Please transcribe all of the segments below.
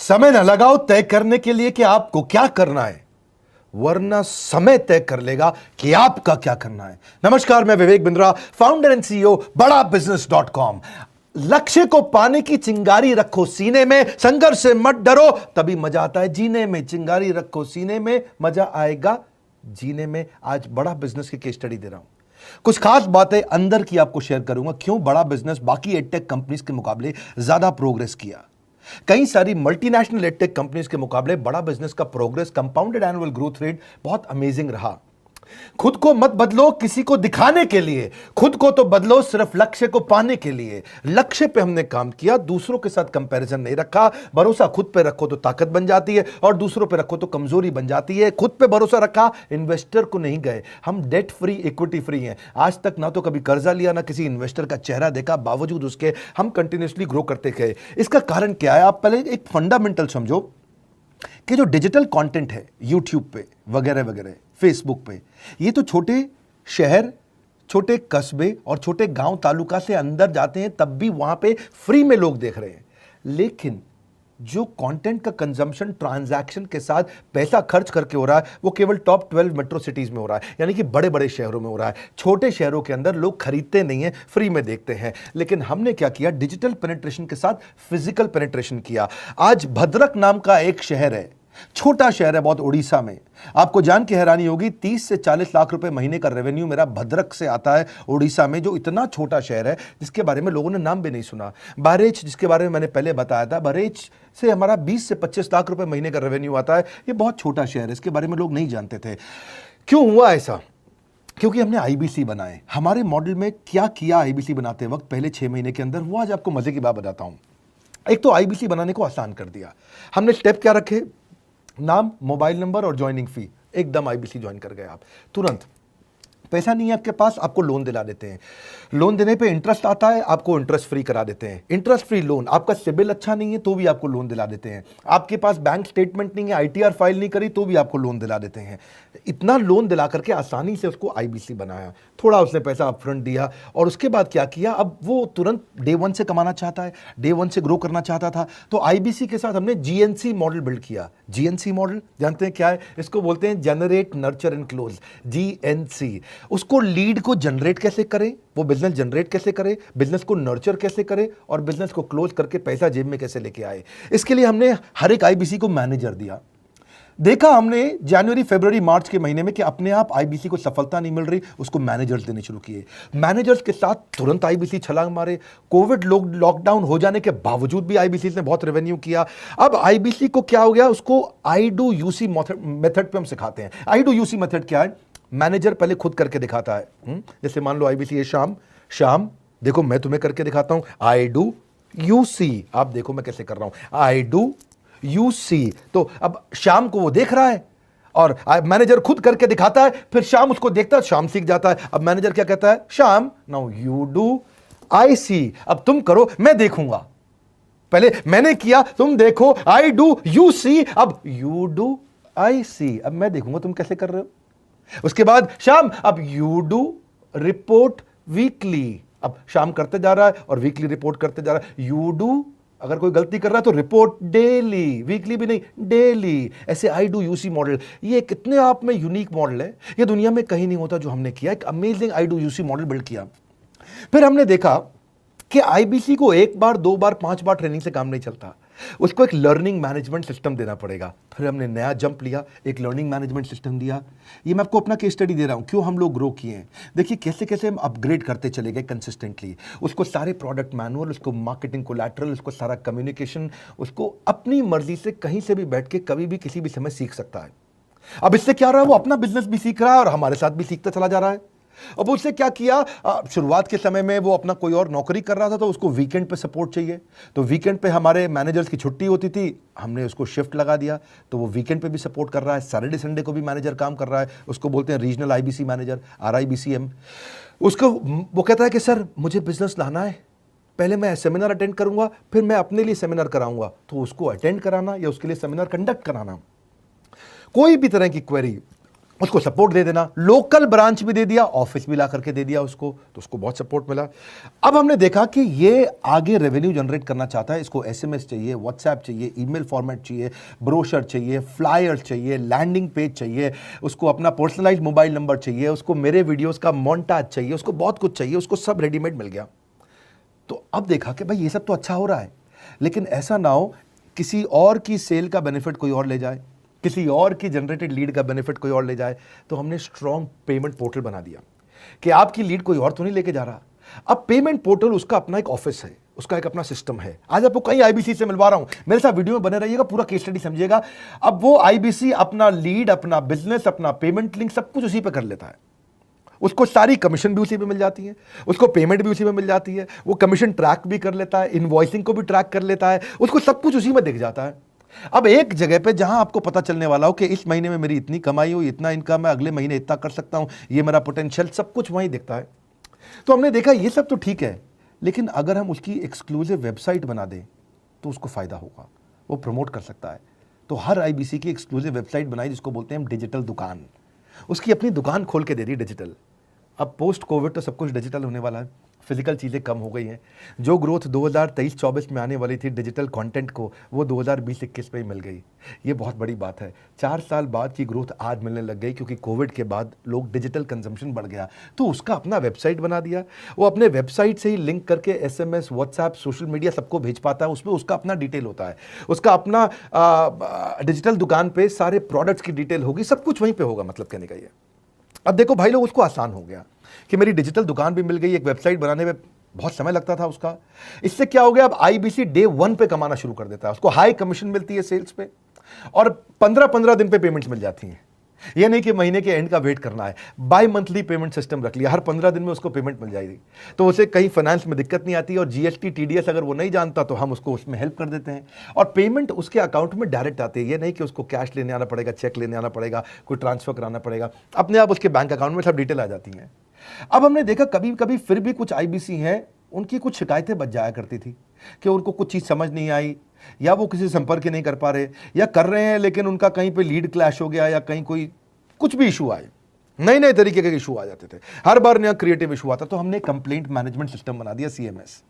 समय न लगाओ तय करने के लिए कि आपको क्या करना है, वरना समय तय कर लेगा कि आपका क्या करना है। नमस्कार, मैं Vivek Bindra, founder and CEO बड़ा बिजनेस.com। लक्ष्य को पाने की चिंगारी रखो सीने में, संघर्ष से मत डरो, तभी मजा आता है जीने में। चिंगारी रखो सीने में, मजा आएगा जीने में। आज बड़ा बिजनेस की केस स्टडी दे रहा हूं, कुछ खास बातें अंदर की आपको शेयर करूंगा, क्यों बड़ा बिजनेस बाकी एडटेक कंपनीज के मुकाबले ज्यादा प्रोग्रेस किया। कई सारी मल्टीनेशनल एडटेक कंपनीज के मुकाबले बड़ा बिजनेस का progress, compounded annual growth rate बहुत अमेजिंग रहा। खुद को मत बदलो किसी को दिखाने के लिए, खुद को तो बदलो सिर्फ लक्ष्य को पाने के लिए। लक्ष्य पे हमने काम किया, दूसरों के साथ कंपैरिजन नहीं रखा। भरोसा खुद पे रखो तो ताकत बन जाती है, और दूसरों पे रखो तो कमजोरी बन जाती है। खुद पे भरोसा रखा, इन्वेस्टर को नहीं गए। हम डेट फ्री, इक्विटी फ्री हैं। आज तक ना तो कभी कर्जा लिया, ना किसी इन्वेस्टर का चेहरा देखा, बावजूद उसके हम कंटिन्यूसली ग्रो करते गए। इसका कारण क्या है? आप पहले एक फंडामेंटल समझो कि जो डिजिटल कंटेंट है यूट्यूब पे वगैरह वगैरह, फेसबुक पे, ये तो छोटे शहर, छोटे कस्बे और छोटे गांव तालुका से अंदर जाते हैं, तब भी वहां पे फ्री में लोग देख रहे हैं। लेकिन जो कंटेंट का कंजम्पशन ट्रांजैक्शन के साथ पैसा खर्च करके हो रहा है, वो केवल टॉप 12 मेट्रो सिटीज में हो रहा है, यानी कि बड़े बड़े शहरों में हो रहा है। छोटे शहरों के अंदर लोग खरीदते नहीं हैं, फ्री में देखते हैं। लेकिन हमने क्या किया? डिजिटल पेनिट्रेशन के साथ फिजिकल पेनिट्रेशन किया। आज भद्रक नाम का एक शहर है, छोटा शहर है बहुत, उड़ीसा में। आपको जान के हैरानी होगी, 30 से 40 लाख रुपए महीने का रेवेन्यू मेरा भद्रक से आता है, उड़ीसा में, जो इतना छोटा शहर है जिसके बारे में लोगों ने नाम भी नहीं सुना। बहरेच, जिसके बारे में मैंने पहले बताया था, बहरेच से हमारा 20 से 25 लाख रुपए महीने का रेवेन्यू आता है। ये बहुत छोटा शहर है, इसके बारे में लोग नहीं जानते थे। क्यों हुआ ऐसा? क्योंकि हमने आईबीसी बनाए। हमारे मॉडल में क्या किया आईबीसी बनाते वक्त पहले 6 महीने के अंदर, वो आज आपको मजे की बात बताता हूं। एक तो आईबीसी बनाने को आसान कर दिया हमने। स्टेप क्या रखे? नाम, मोबाइल नंबर और ज्वाइनिंग फी, एकदम आईबीसी ज्वाइन कर गए आप तुरंत। पैसा नहीं है आपके पास, आपको लोन दिला देते हैं। लोन देने पे इंटरेस्ट आता है, आपको इंटरेस्ट फ्री करा देते हैं। Interest free loan. आपका सिबिल अच्छा नहीं है तो भी आपको लोन दिला देते हैं। आपके पास बैंक स्टेटमेंट नहीं है, आईटीआर फाइल नहीं करी तो भी आपको लोन दिला देते हैं। इतना लोन दिला करके आसानी से उसको आईबीसी बनाया। थोड़ा उसने पैसा अपफ्रंट दिया, और उसके बाद क्या किया? अब वो तुरंत डे 1 से कमाना चाहता है, डे 1 से ग्रो करना चाहता था। तो आईबीसी के साथ हमने जीएनसी मॉडल बिल्ड किया। जीएनसी मॉडल जानते हैं क्या है? इसको बोलते हैं generate, nurture and close, GNC. उसको लीड को जनरेट कैसे करें, वो बिजनेस जनरेट कैसे करे, बिजनेस को नर्चर कैसे करे, और बिजनेस को क्लोज करके पैसा जेब में कैसे लेके आए। इसके लिए हमने हर एक आईबीसी को मैनेजर दिया। देखा हमने जनवरी, फरवरी, मार्च के महीने में कि अपने आप आईबीसी को सफलता नहीं मिल रही, उसको मैनेजर्स देने शुरू किए। मैनेजर्स के साथ तुरंत आईबीसी छलांग मारे। कोविड लॉकडाउन हो जाने के बावजूद भी आईबीसी ने बहुत रेवेन्यू किया। अब आईबीसी को क्या हो गया? उसको आई डू यूसी मेथड पे हम सिखाते हैं। आई डू यूसी मेथड क्या है? मैनेजर पहले खुद करके दिखाता है। जैसे मान लो आईबीसी है, शाम देखो मैं तुम्हें करके दिखाता हूं, आई डू यू सी। आप देखो मैं कैसे कर रहा हूं, आई डू यू सी। तो अब शाम को वो देख रहा है, और मैनेजर खुद करके दिखाता है, फिर शाम उसको देखता है, शाम सीख जाता है। अब मैनेजर क्या कहता है? शाम, नाउ यू डू, आई सी। अब तुम करो, मैं देखूंगा। पहले मैंने किया, तुम देखो, आई डू यू सी, अब यू डू आई सी, अब मैं देखूंगा तुम कैसे कर रहे हो। उसके बाद शाम, अब यू डू रिपोर्ट वीकली। अब शाम करते जा रहा है और वीकली रिपोर्ट करते जा रहा है। यू डू, अगर कोई गलती कर रहा है तो रिपोर्ट डेली, वीकली भी नहीं, डेली। ऐसे आई डू यूसी मॉडल, ये कितने आप में यूनिक मॉडल है, ये दुनिया में कहीं नहीं होता जो हमने किया। एक amazing I do UC model build किया। फिर हमने देखा कि आईबीसी को 1 बार, 2 बार, 5 बार ट्रेनिंग से काम नहीं चलता, उसको एक लर्निंग मैनेजमेंट सिस्टम देना पड़ेगा। फिर हमने नया जंप लिया, एक लर्निंग मैनेजमेंट सिस्टम दिया। ये मैं आपको अपना केस स्टडी दे रहा हूं, क्यों हम लोग ग्रो किए हैं। देखिए कैसे कैसे हम अपग्रेड करते चले गए कंसिस्टेंटली। उसको सारे प्रोडक्ट मैनुअल, उसको मार्केटिंग कोलैटरल, उसको सारा कम्युनिकेशन, उसको अपनी मर्जी से कहीं से भी बैठ के कभी भी किसी भी समय सीख सकता है। अब इससे क्या रहा है? वो अपना बिजनेस भी सीख रहा है और हमारे साथ भी सीखता चला जा रहा है। अब उससे क्या किया? शुरुआत के समय में वो अपना कोई और नौकरी कर रहा था, तो उसको वीकेंड पे सपोर्ट चाहिए। तो वीकेंड पे हमारे मैनेजर्स की छुट्टी होती थी, हमने उसको शिफ्ट लगा दिया, तो वो वीकेंड पे भी सपोर्ट कर रहा है। सैटरडे संडे को भी मैनेजर काम कर रहा है, उसको बोलते हैं रीजनल आईबीसी मैनेजर, RIBCM। उसको वो कहता है कि सर मुझे बिजनेस लाना है, पहले मैं सेमिनार अटेंड करूंगा, फिर मैं अपने लिए सेमिनार कराऊंगा। तो उसको अटेंड कराना या उसके लिए सेमिनार कंडक्ट कराना, कोई भी तरह की क्वेरी, उसको सपोर्ट दे देना, लोकल ब्रांच भी दे दिया, ऑफिस भी ला करके दे दिया उसको, तो उसको बहुत सपोर्ट मिला। अब हमने देखा कि ये आगे रेवेन्यू जनरेट करना चाहता है, इसको एसएमएस चाहिए, व्हाट्सएप चाहिए, ईमेल फॉर्मेट चाहिए, ब्रोशर चाहिए, फ्लायर चाहिए, लैंडिंग पेज चाहिए, उसको अपना पर्सनलाइज्ड मोबाइल नंबर चाहिए, उसको मेरे वीडियोस का मोन्टाज चाहिए, उसको बहुत कुछ चाहिए, उसको सब रेडीमेड मिल गया। तो अब देखा कि भाई ये सब तो अच्छा हो रहा है, लेकिन ऐसा ना हो किसी और की सेल का बेनिफिट कोई और ले जाए, किसी और की जनरेटेड लीड का बेनिफिट कोई और ले जाए। तो हमने स्ट्रॉन्ग पेमेंट पोर्टल बना दिया कि आपकी लीड कोई और तो नहीं लेके जा रहा। अब पेमेंट पोर्टल उसका अपना एक ऑफिस है, उसका एक अपना सिस्टम है। आज आपको कई आईबीसी से मिलवा रहा हूं, मेरे साथ वीडियो में बने रहिएगा, पूरा केस स्टडी समझिएगा। अब वो आईबीसी अपना लीड, अपना बिजनेस, अपना पेमेंट लिंक सब कुछ उसी पे कर लेता है। उसको सारी कमीशन भी उसी पे मिल जाती है, उसको पेमेंट भी उसी में मिल जाती है, वो कमीशन ट्रैक भी कर लेता है, इनवॉइसिंग को भी ट्रैक कर लेता है, उसको सब कुछ उसी में दिख जाता है। अब एक जगह पे जहां आपको पता चलने वाला हो कि इस महीने में मेरी इतनी कमाई हो, इतना इनकम है, अगले महीने इतना कर सकता हूं, ये मेरा पोटेंशियल, सब कुछ वहीं दिखता है। तो हमने देखा ये सब तो ठीक है, लेकिन अगर हम उसकी एक्सक्लूसिव वेबसाइट बना दें तो उसको फायदा होगा, वो प्रमोट कर सकता है। तो हर आईबीसी की एक्सक्लूसिव वेबसाइट बनाई, जिसको बोलते हैं हम डिजिटल दुकान। उसकी अपनी दुकान खोल के दे दी डिजिटल। अब पोस्ट कोविड तो सब कुछ डिजिटल होने वाला है, फिजिकल चीज़ें कम हो गई हैं। जो ग्रोथ 2023-24 में आने वाली थी डिजिटल कंटेंट को, वो 2020-21 में ही मिल गई। ये बहुत बड़ी बात है। 4 साल बाद की ग्रोथ आज मिलने लग गई, क्योंकि कोविड के बाद लोग डिजिटल कंजम्पशन बढ़ गया। तो उसका अपना वेबसाइट बना दिया, वो अपने वेबसाइट से ही लिंक करके एसएमएस, व्हाट्सएप, सोशल मीडिया सबको भेज पाता है। उसमें उसका अपना डिटेल होता है, उसका अपना डिजिटल दुकान पे सारे प्रोडक्ट्स की डिटेल होगी, सब कुछ वहीं पर होगा। मतलब कहने का ये, अब देखो भाई लोग, उसको आसान हो गया कि मेरी डिजिटल दुकान भी मिल गई। एक वेबसाइट बनाने में बहुत समय लगता था उसका। इससे क्या हो गया, अब आईबीसी डे 1 पे कमाना शुरू कर देता है। उसको हाई कमीशन मिलती है सेल्स पे, और 15-15 दिन पे पेमेंट्स मिल जाती हैं। ये नहीं कि महीने के एंड का वेट करना है, बाई मंथली पेमेंट सिस्टम रख लिया, हर 15 दिन में उसको पेमेंट मिल जाएगी। तो उसे कहीं फाइनेंस में दिक्कत नहीं आती, और जीएसटी, टीडीएस अगर वो नहीं जानता तो हम उसको उसमें हेल्प कर देते हैं, और पेमेंट उसके अकाउंट में डायरेक्ट आती है। ये नहीं कि उसको कैश लेने आना पड़ेगा, चेक लेने आना पड़ेगा, कोई ट्रांसफर कराना पड़ेगा, अपने आप उसके बैंक अकाउंट में सब डिटेल आ जाती हैं। अब हमने देखा कभी कभी फिर भी कुछ आईबीसी हैं, उनकी कुछ शिकायतें बच जाया करती थी कि उनको कुछ चीज़ समझ नहीं आई, या वो किसी संपर्क ही नहीं कर पा रहे, या कर रहे हैं लेकिन उनका कहीं पे लीड क्लैश हो गया, या कहीं कोई कुछ भी इशू आए, नए नए तरीके के इशू आ जाते थे, हर बार नया क्रिएटिव इशू आता। तो हमने कंप्लेंट मैनेजमेंट सिस्टम बना दिया, सीएमएस।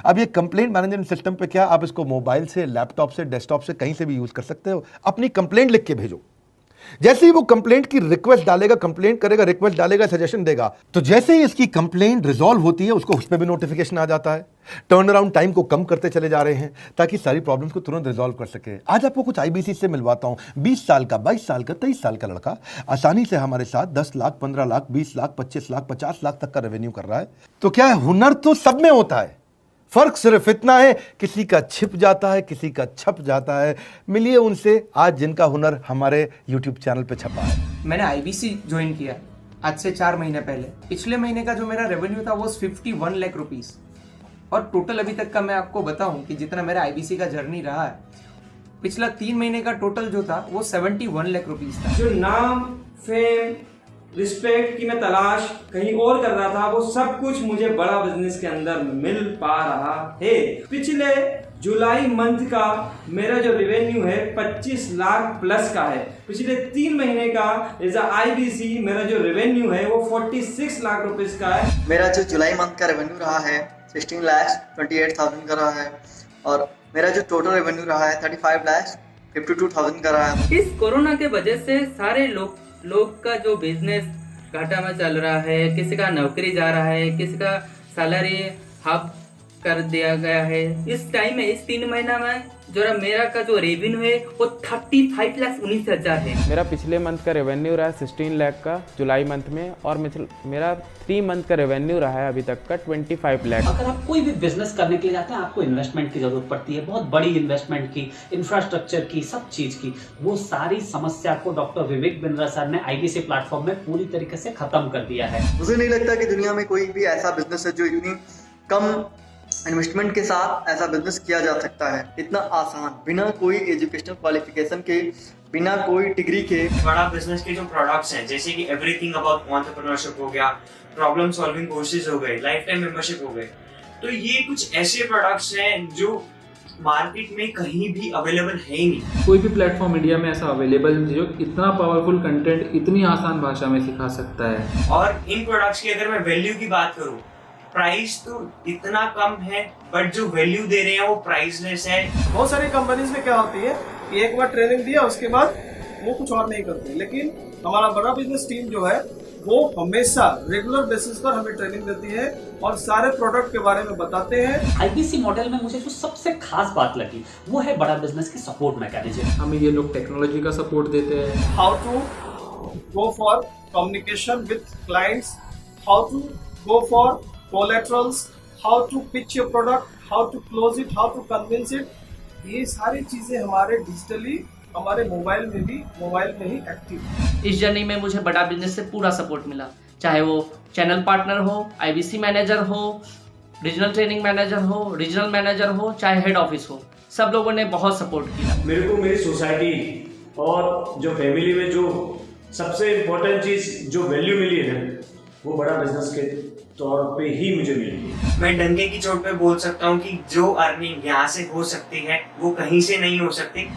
अब ये कंप्लेंट मैनेजमेंट सिस्टम पे क्या, आप इसको मोबाइल से, लैपटॉप से, डेस्कटॉप से, कहीं से भी यूज कर सकते हो। अपनी कंप्लेंट लिख के भेजो, जैसे ही वो कंप्लेंट की रिक्वेस्ट डालेगा, कंप्लेंट करेगा, रिक्वेस्ट डालेगा, सजेशन देगा, तो जैसे ही इसकी कंप्लेंट रिजॉल्व होती है, उसको उस पर भी नोटिफिकेशन आ जाता है। टर्न अराउंड टाइम को कम करते चले जा रहे हैं, ताकि सारी प्रॉब्लम्स को तुरंत रिजॉल्व कर सके। आज आपको कुछ आईबीसी से मिलवाता हूं। 20 साल का, 22 साल का, 23 साल का लड़का आसानी से हमारे साथ 10 लाख, 15 लाख, 20 लाख, 25 लाख, 50 लाख तक का रेवेन्यू कर रहा है। तो क्या है, हुनर तो सब में होता है, फर्क सिर्फ इतना है, किसी का छिप जाता है, किसी का छप जाता है। मिलिए उनसे आज, जिनका हुनर हमारे YouTube चैनल पे छपा है। मैंने आईबीसी ज्वाइन किया आज से 4 महीने पहले। पिछले महीने का जो मेरा रेवेन्यू था वो 51 लाख रुपीस, और टोटल अभी तक का मैं आपको बताऊं कि जितना मेरा आईबीसी का जर्नी रहा है, पिछला 3 महीने का टोटल जो था वो 71 लाख रुपीस था। जो नाम, फेम, रिस्पेक्ट की मैं तलाश कहीं और कर रहा था, वो सब कुछ मुझे बड़ा बिजनेस के अंदर मिल पा रहा है। पिछले जुलाई मंथ का मेरा जो रेवेन्यू है 25 लाख प्लस का है। पिछले 3 महीने का एज आईबीसी मेरा जो रेवेन्यू है वो 46 लाख रुपीस का है। मेरा जो जुलाई मंथ का रेवेन्यू रहा है 16,28,000 का रहा है, और मेरा जो टोटल रेवेन्यू रहा है 35,52,000 का रहा है। इस कोरोना के वजह से सारे लोग का जो बिजनेस घाटा में चल रहा है, किसी का नौकरी जा रहा है, किसी का सैलरी हाफ कर दिया गया है। इस टाइम में, इस 3 महीना में जो मेरा का जो रेवेन्यू है वो 35,19,000 है। मेरा पिछले मंथ का रेवेन्यू रहा है 16 लाख का जुलाई मंथ में, और मेरा 3 मंथ का रेवेन्यू रहा है अभी तक का 25 लाख। अगर आप कोई भी बिजनेस करने के लिए जाते हैं, आपको इन्वेस्टमेंट की जरूरत पड़ती है, बहुत बड़ी इन्वेस्टमेंट की, इंफ्रास्ट्रक्चर की, सब चीज की। वो सारी समस्या को डॉक्टर विवेक बिंद्रा सर ने आईबीसी प्लेटफॉर्म में पूरी तरीके से खत्म कर दिया है। मुझे नहीं लगता कि दुनिया में कोई भी ऐसा बिजनेस है जो इतनी कम इन्वेस्टमेंट के साथ ऐसा बिजनेस किया जा सकता है, इतना आसान, बिना कोई एजुकेशनल क्वालिफिकेशन के, बिना कोई डिग्री के। बड़ा बिजनेस के जो प्रोडक्ट्स हैं, जैसे कि एवरीथिंग अबाउट एंटरप्रेन्योरशिप हो गया, प्रॉब्लम सॉल्विंग कोर्सेज हो गए, लाइफ टाइम मेंबरशिप हो गए, तो ये कुछ ऐसे प्रोडक्ट्स हैं जो मार्केट में कहीं भी अवेलेबल है ही नहीं। कोई भी प्लेटफॉर्म इंडिया में ऐसा अवेलेबल नहीं जो इतना पावरफुल कंटेंट इतनी आसान भाषा में सिखा सकता है। और इन प्रोडक्ट्स की अगर मैं वैल्यू की बात करूं, प्राइस तो इतना कम है बट जो वैल्यू दे रहे हैं वो प्राइसलेस है। बहुत सारी कंपनीज में क्या होती है कि एक बार ट्रेनिंग दिया उसके बाद वो कुछ और नहीं करते, लेकिन हमारा बड़ा बिजनेस टीम जो है वो हमेशा रेगुलर बेसिस पर हमें ट्रेनिंग देती है और सारे प्रोडक्ट के बारे में बताते हैं। आईबीसी मॉडल में मुझे जो सबसे खास बात लगी वो है बड़ा बिजनेस की सपोर्ट मैकेनिज्म। हमें ये लोग टेक्नोलॉजी का सपोर्ट देते हैं। How to go for communication with clients, how to go for collaterals, how to pitch your product, how to close it, how to convince it, ये सारी चीजें हमारे डिजिटली हमारे मोबाइल में ही एक्टिव। इस जर्नी में मुझे बड़ा बिजनेस से पूरा सपोर्ट मिला, चाहे वो चैनल पार्टनर हो, आईबीसी मैनेजर हो, रीजनल ट्रेनिंग मैनेजर हो, रीजनल मैनेजर हो, चाहे हेड ऑफिस हो, सब लोगों ने बहुत सपोर्ट किया। मेरे को मेरी सोसाइटी और जो फैमिली में जो सबसे इम्पोर्टेंट चीज जो वैल्यू मिली है ना, वो बड़ा बिजनेस के तौर पे ही मुझे मिली। मैं डंके की चोट पे बोल सकता हूँ कि जो अर्निंग यहाँ से हो सकती है वो कहीं से नहीं हो सकती।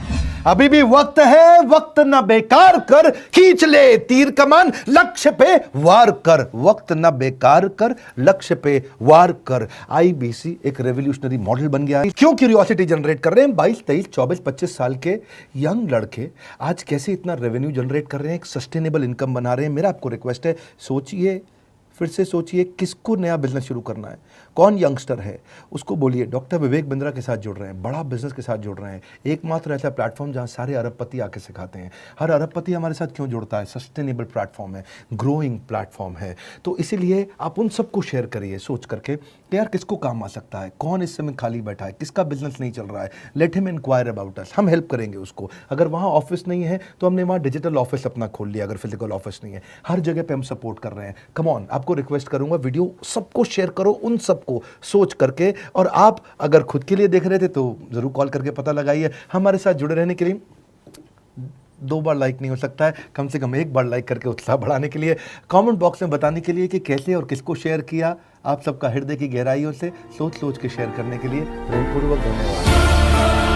अभी भी वक्त है, वक्त न बेकार कर, खींच ले तीर कमान, लक्ष्य पे वार कर, वक्त न बेकार कर, लक्ष्य पे वार कर। आईबीसी एक रेवोल्यूशनरी मॉडल बन गया है। क्यों क्यूरियोसिटी जनरेट कर रहे हैं 22, 23, 24, 25 साल के यंग लड़के आज कैसे इतना रेवेन्यू जनरेट कर रहे हैं, एक सस्टेनेबल इनकम बना रहे हैं। मेरा आपको रिक्वेस्ट है, सोचिए, फिर से सोचिए, किसको नया बिजनेस शुरू करना है, कौन यंगस्टर है, उसको बोलिए डॉक्टर विवेक बिंद्रा के साथ जुड़ रहे हैं, बड़ा बिजनेस के साथ जुड़ रहे हैं। एकमात्र ऐसा प्लेटफॉर्म जहां सारे अरबपति आके सिखाते हैं। हर अरबपति हमारे साथ क्यों जुड़ता है? सस्टेनेबल प्लेटफॉर्म है, ग्रोइंग प्लेटफॉर्म है। तो इसीलिए आप उन सबको शेयर करिए सोच करके कि यार किसको काम आ सकता है, कौन इस समय खाली बैठा है, किसका बिजनेस नहीं चल रहा है, let him inquire about us, हम हेल्प करेंगे उसको। अगर वहाँ ऑफिस नहीं है तो हमने वहाँ डिजिटल ऑफिस अपना खोल लिया, अगर फिजिकल ऑफिस नहीं है, हर जगह पे हम सपोर्ट कर रहे हैं। कम ऑन, आपको रिक्वेस्ट करूंगा वीडियो सबको शेयर करो, उन सबको सोच करके। और आप अगर खुद के लिए देख रहे थे तो जरूर कॉल करके पता लगाइए। हमारे साथ जुड़े रहने के लिए 2 बार लाइक नहीं हो सकता है, कम से कम 1 बार लाइक करके उत्साह बढ़ाने के लिए, कमेंट बॉक्स में बताने के लिए कि कैसे और किसको शेयर किया। आप सबका हृदय की गहराइयों से सोच सोच के शेयर करने के लिए प्रेमपूर्वक धन्यवाद।